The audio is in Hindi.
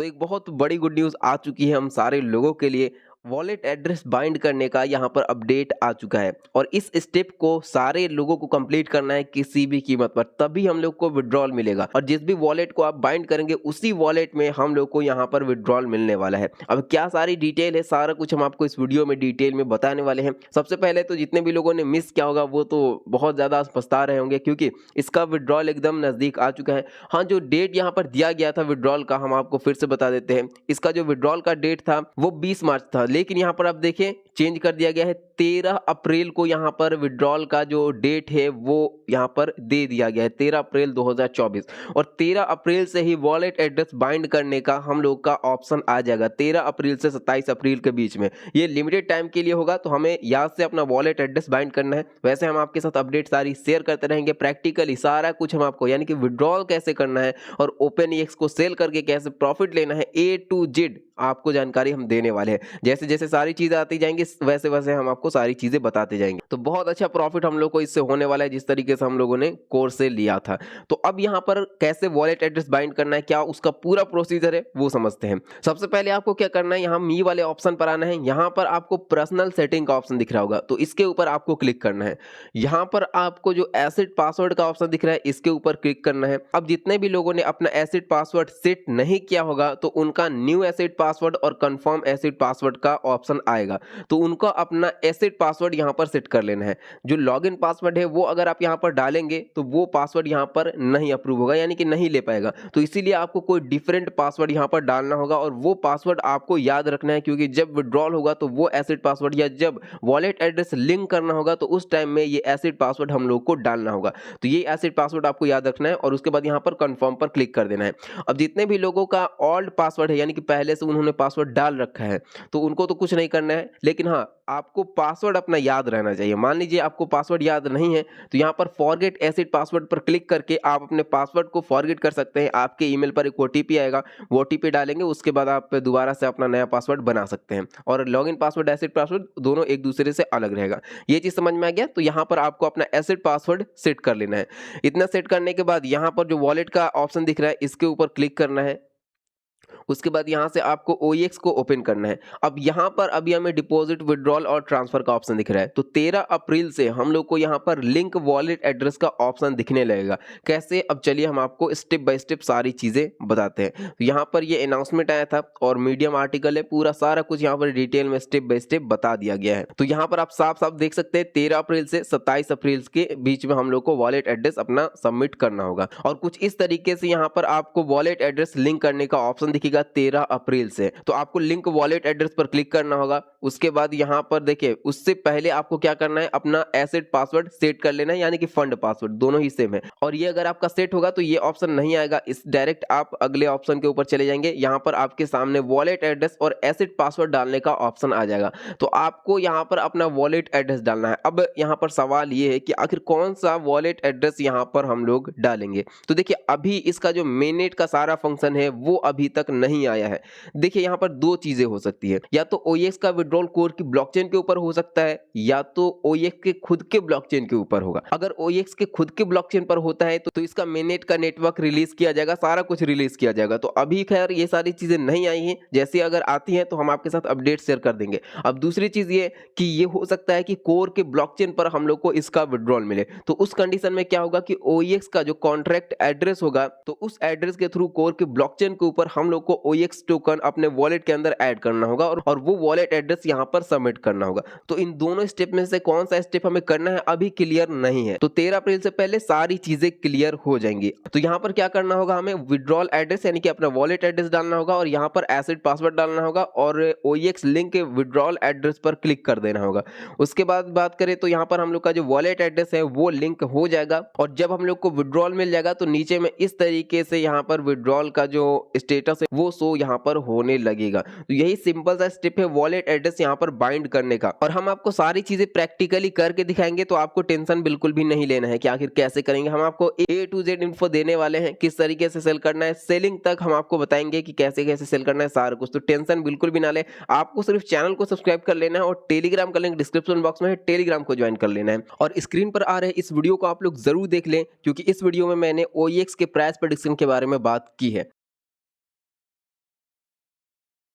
तो एक बहुत बड़ी गुड न्यूज़ आ चुकी है हम सारे लोगों के लिए। वॉलेट एड्रेस बाइंड करने का यहाँ पर अपडेट आ चुका है और इस स्टेप को सारे लोगों को कंप्लीट करना है किसी भी कीमत पर, तभी हम लोग को विड्रॉल मिलेगा। और जिस भी वॉलेट को आप बाइंड करेंगे उसी वॉलेट में हम लोग को यहाँ पर विड्रॉल मिलने वाला है। अब क्या सारी डिटेल है, सारा कुछ हम आपको इस वीडियो में डिटेल में बताने वाले हैं। सबसे पहले तो जितने भी लोगों ने मिस किया होगा वो तो बहुत ज़्यादा पछता रहे होंगे, क्योंकि इसका विड्रॉल एकदम नज़दीक आ चुका है। हाँ, जो डेट यहाँ पर दिया गया था विड्रॉल का, हम आपको फिर से बता देते हैं। इसका जो विड्रॉल का डेट था वो 20 मार्च था, लेकिन यहाँ पर आप देखें चेंज कर दिया गया है। 13 अप्रैल को यहाँ पर विड्रॉल का जो डेट है वो यहाँ पर दे दिया गया है, 13 अप्रैल 2024। और 13 अप्रैल से ही वॉलेट एड्रेस बाइंड करने का हम लोग का ऑप्शन आ जाएगा। 13 अप्रैल से 27 अप्रैल के बीच में ये लिमिटेड टाइम के लिए होगा, तो हमें याद से अपना वॉलेट एड्रेस बाइंड करना है। वैसे हम आपके साथ अपडेट सारी शेयर करते रहेंगे, प्रैक्टिकली सारा कुछ हम आपको, यानी कि विड्रॉल कैसे करना है और OpenEX को सेल करके कैसे प्रॉफिट लेना है, A to Z आपको जानकारी हम देने वाले हैं। जैसे जैसे सारी चीजें आती जाएंगी वैसे वैसे हम आपको सारी चीजें बताते जाएंगे। तो बहुत अच्छा प्रॉफिट हम लोग को इससे होने वाला है, जिस तरीके से हम लोगों ने कोर्स से लिया था। तो अब यहाँ पर कैसे वॉलेट एड्रेस बाइंड करना है, क्या उसका पूरा प्रोसीजर है, वो समझते हैं। सबसे पहले आपको क्या करना है, यहाँ मी वाले ऑप्शन पर आना है। यहाँ पर आपको पर्सनल सेटिंग का ऑप्शन दिख रहा होगा, तो इसके ऊपर आपको क्लिक करना है। यहाँ पर आपको जो एसिड पासवर्ड का ऑप्शन दिख रहा है इसके ऊपर क्लिक करना है। अब जितने भी लोगों ने अपना एसिड पासवर्ड सेट नहीं किया होगा तो उनका न्यू एसिड पासवर्ड और कंफर्म एसिड पासवर्ड का ऑप्शन आएगा, तो उनको अपना एसिड पासवर्ड यहाँ पर सेट कर लेना है। जो लॉगिन पासवर्ड है वो अगर आप यहाँ पर डालेंगे तो वो पासवर्ड यहाँ पर नहीं अप्रूव होगा, यानी कि नहीं ले पाएगा। तो इसीलिए आपको कोई डिफरेंट पासवर्ड यहाँ पर डालना होगा और वो पासवर्ड आपको याद रखना है, क्योंकि जब विड्रॉल होगा तो वो एसिड पासवर्ड या जब वॉलेट एड्रेस लिंक करना होगा तो उस टाइम में ये एसिड पासवर्ड हम लोग को डालना होगा। तो ये एसिड पासवर्ड आपको याद रखना है और उसके बाद यहाँ पर कंफर्म पर क्लिक कर देना है। अब जितने भी लोगों का ओल्ड पासवर्ड है, यानी कि पहले से उन्होंने पासवर्ड डाल रखा है, तो उनको तो कुछ नहीं करना है, लेकिन हाँ आपको पासवर्ड अपना याद रहना चाहिए। मान लीजिए आपको पासवर्ड याद नहीं है तो यहाँ पर फॉरगेट एसिड पासवर्ड पर क्लिक करके आप अपने पासवर्ड को फॉरगेट कर सकते हैं। आपके ईमेल पर एक OTP आएगा, वो OTP डालेंगे, उसके बाद आप दोबारा से अपना नया पासवर्ड बना सकते हैं। और लॉगिन पासवर्ड एसिड पासवर्ड दोनों एक दूसरे से अलग रहेगा। ये चीज समझ में आ गया। तो यहाँ पर आपको अपना एसिड पासवर्ड सेट कर लेना है। इतना सेट करने के बाद यहाँ पर जो वॉलेट का ऑप्शन दिख रहा है इसके ऊपर क्लिक करना है। उसके बाद यहाँ से आपको OEX को ओपन करना है। अब यहाँ पर अभी हमें डिपॉजिट, विड्रॉल और ट्रांसफर का ऑप्शन दिख रहा है, तो 13 अप्रैल से हम लोग को यहाँ पर लिंक वॉलेट एड्रेस का ऑप्शन दिखने लगेगा। कैसे, अब चलिए हम आपको स्टेप बाय स्टेप सारी चीजें बताते हैं। तो यहाँ पर ये अनाउंसमेंट आया था और मीडियम आर्टिकल है, पूरा सारा कुछ यहाँ पर डिटेल में स्टेप बाय स्टेप बता दिया गया है। तो यहाँ पर आप साफ साफ देख सकते हैं 13 अप्रैल से 27 अप्रैल के बीच में हम लोग को वॉलेट एड्रेस अपना सबमिट करना होगा। और कुछ इस तरीके से यहाँ पर आपको वॉलेट एड्रेस लिंक करने का ऑप्शन दिखेगा 13 अप्रैल से। तो आपको लिंक वॉलेट एड्रेस पर क्लिक करना होगा। उसके बाद यहाँ पर देखिए, उससे पहले आपको क्या करना है, अपना एसेट पासवर्ड सेट कर लेना है, यानी कि फंड पासवर्ड, दोनों ही सेम है। और ये अगर आपका सेट होगा तो ये ऑप्शन नहीं आएगा, इस डायरेक्ट आप अगले ऑप्शन के ऊपर चले जाएंगे। यहाँ पर आपके सामने वॉलेट एड्रेस और एसेट पासवर्ड डालने का ऑप्शन आ जाएगा। तो आपको यहाँ पर अपना वॉलेट एड्रेस डालना है। अब यहाँ पर सवाल ये है कि आखिर कौन सा वॉलेट एड्रेस यहाँ पर हम लोग डालेंगे। तो देखिए, अभी इसका जो मेननेट का सारा फंक्शन है वो अभी तक नहीं आया है। देखिए, यहाँ पर दो चीजें हो सकती है, या तो OEX का विड्रॉल कोर की ब्लॉकचेन के ऊपर हो सकता है, या तो OEX के खुद के ब्लॉकचेन के ऊपर होगा। अगर OEX के खुद के ब्लॉकचेन पर होता है तो इसका मेननेट का नेटवर्क रिलीज किया जाएगा, सारा कुछ रिलीज किया जाएगा। तो अभी खैर ये सारी चीजें नहीं आई हैं, जैसे अगर आती हैं तो हम आपके साथ अपडेट शेयर कर देंगे। अब दूसरी चीज ये कि ये हो सकता है कि कोर के ब्लॉकचेन पर हम लोग को इसका विड्रॉल मिले। तो उस कंडीशन में क्या होगा कि OEX का जो कॉन्ट्रैक्ट एड्रेस होगा तो उस एड्रेस के थ्रू कोर के ब्लॉकचेन के ऊपर हम लोग को OEX टोकन अपने वॉलेट के अंदर ऐड करना होगा और वो वॉलेट एड्रेस यहाँ पर सबमिट करना होगा। तो इन दोनों स्टेप में से कौन सा स्टेप हमें करना है अभी क्लियर नहीं है। तो 13 अप्रैल से पहले सारी चीजें क्लियर हो जाएंगी। तो यहाँ पर क्या करना होगा, हमें विड्रॉल एड्रेस यानी कि अपना वॉलेट एड्रेस डालना होगा और यहाँ पर एसिड पासवर्ड डालना होगा और OEX लिंक के विड्रॉल एड्रेस पर क्लिक कर देना होगा। उसके बाद बात करें तो यहाँ पर हम लोग का जो वॉलेट एड्रेस है वो लिंक हो जाएगा और जब हम लोग को विड्रॉल मिल जाएगा तो नीचे में इस तरीके से यहाँ पर विड्रॉल का जो स्टेटस है वो शो यहाँ पर होने लगेगा। तो यही सिंपल सा स्टेप है वॉलेट एड्रेस यहाँ पर बाइंड करने का, और हम आपको सारी चीजें प्रैक्टिकली करके दिखाएंगे। तो आपको टेंशन बिल्कुल भी नहीं लेना है कि आखिर कैसे करेंगे। हम आपको A to Z इन्फो देने वाले हैं, किस तरीके से सेल करना है, सेलिंग तक हम आपको बताएंगे कि कैसे कैसे सेल करना है, सारा कुछ। तो टेंशन बिल्कुल भी ना ले, आपको सिर्फ चैनल को सब्सक्राइब कर लेना है और टेलीग्राम का लिंक डिस्क्रिप्शन बॉक्स में है, टेलीग्राम को ज्वाइन कर लेना है। और स्क्रीन पर आ रहे इस वीडियो को आप लोग जरूर देख लें, क्योंकि इस वीडियो में मैंने OEX के प्राइस प्रेडिक्शन के बारे में बात की है।